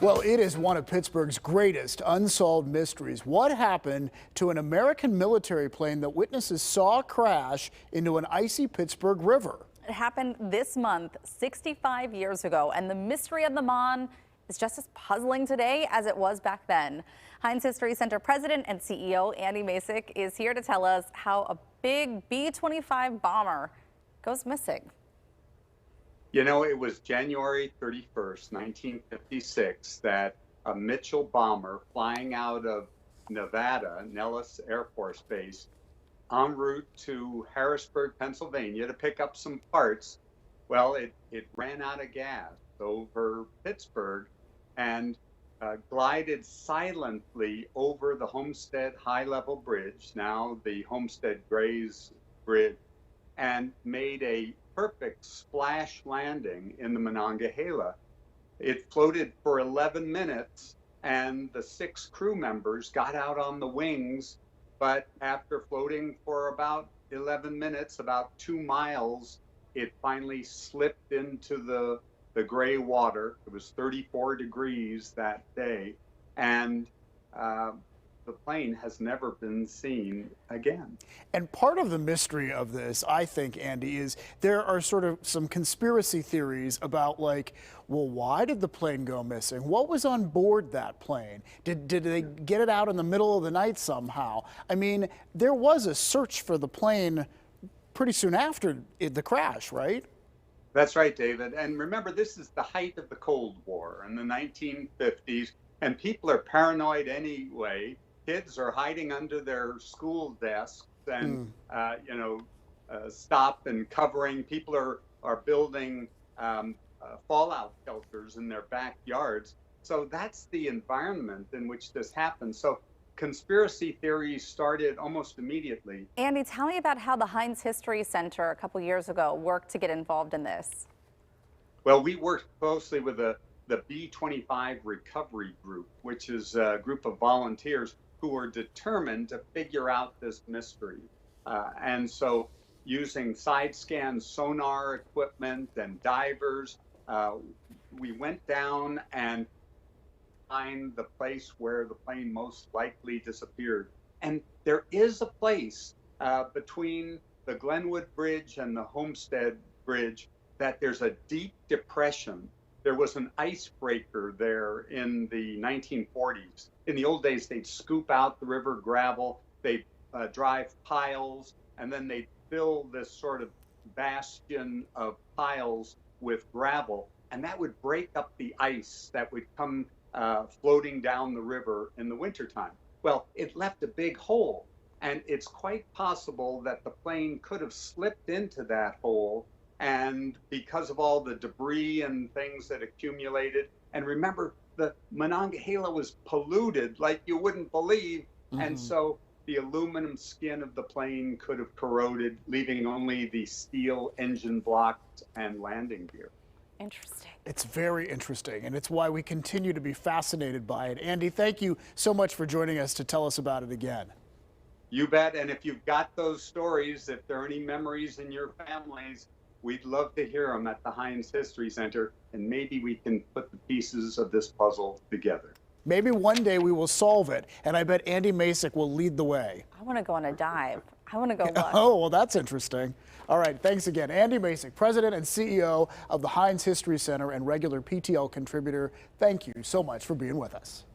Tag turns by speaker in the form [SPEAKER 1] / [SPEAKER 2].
[SPEAKER 1] Well, it is one of Pittsburgh's greatest unsolved mysteries. What happened to an American military plane that witnesses saw crash into an icy Pittsburgh river?
[SPEAKER 2] It happened this month, 65 years ago, and the mystery of the Mon is just as puzzling today as it was back then. Heinz History Center President and CEO Andy Masich is here to tell us how a big B-25 bomber goes missing.
[SPEAKER 3] You know, it was January 31st, 1956, that a Mitchell bomber flying out of Nevada, Nellis Air Force Base, en route to Harrisburg, Pennsylvania to pick up some parts. Well, it ran out of gas over Pittsburgh and glided silently over the Homestead High-Level Bridge, now the Homestead Grays Bridge, and made a perfect splash landing in the Monongahela. It floated for 11 minutes and the 6 crew members got out on the wings, but after floating for about 11 minutes, about 2 miles, it finally slipped into the gray water. It was 34 degrees that day, and the plane has never been seen again.
[SPEAKER 1] And part of the mystery of this, I think, Andy, is there are sort of some conspiracy theories about, like, well, why did the plane go missing? What was on board that plane? Did they get it out in the middle of the night somehow? I mean, there was a search for the plane pretty soon after the crash, right?
[SPEAKER 3] That's right, David. And remember, this is the height of the Cold War in the 1950s, and people are paranoid anyway. Kids are hiding under their school desks and, stop and covering. People are building fallout shelters in their backyards. So that's the environment in which this happened. So conspiracy theories started almost immediately.
[SPEAKER 2] Andy, tell me about how the Heinz History Center a couple years ago worked to get involved in this.
[SPEAKER 3] Well, we worked closely with the B-25 Recovery Group, which is a group of volunteers who were determined to figure out this mystery. And so using side scan sonar equipment and divers, we went down and find the place where the plane most likely disappeared. And there is a place between the Glenwood Bridge and the Homestead Bridge that there's a deep depression. There was an icebreaker there in the 1940s. In the old days, they'd scoop out the river gravel, they'd drive piles, and then they'd fill this sort of bastion of piles with gravel, and that would break up the ice that would come floating down the river in the wintertime. Well, it left a big hole, and it's quite possible that the plane could have slipped into that hole, and because of all the debris and things that accumulated, and remember, the Monongahela was polluted like you wouldn't believe, and so the aluminum skin of the plane could have corroded, leaving only the steel engine blocks and landing gear.
[SPEAKER 2] Interesting.
[SPEAKER 1] It's very interesting, and it's why we continue to be fascinated by it. Andy, thank you so much for joining us to tell us about it again.
[SPEAKER 3] You bet, and if you've got those stories, if there are any memories in your families, we'd love to hear them at the Heinz History Center, and maybe we can put the pieces of this puzzle together.
[SPEAKER 1] Maybe one day we will solve it, and I bet Andy Masich will lead the way.
[SPEAKER 2] I want to go on a dive. I want to go look.
[SPEAKER 1] Oh, well, that's interesting. All right, thanks again. Andy Masich, President and CEO of the Heinz History Center and regular PTL contributor. Thank you so much for being with us.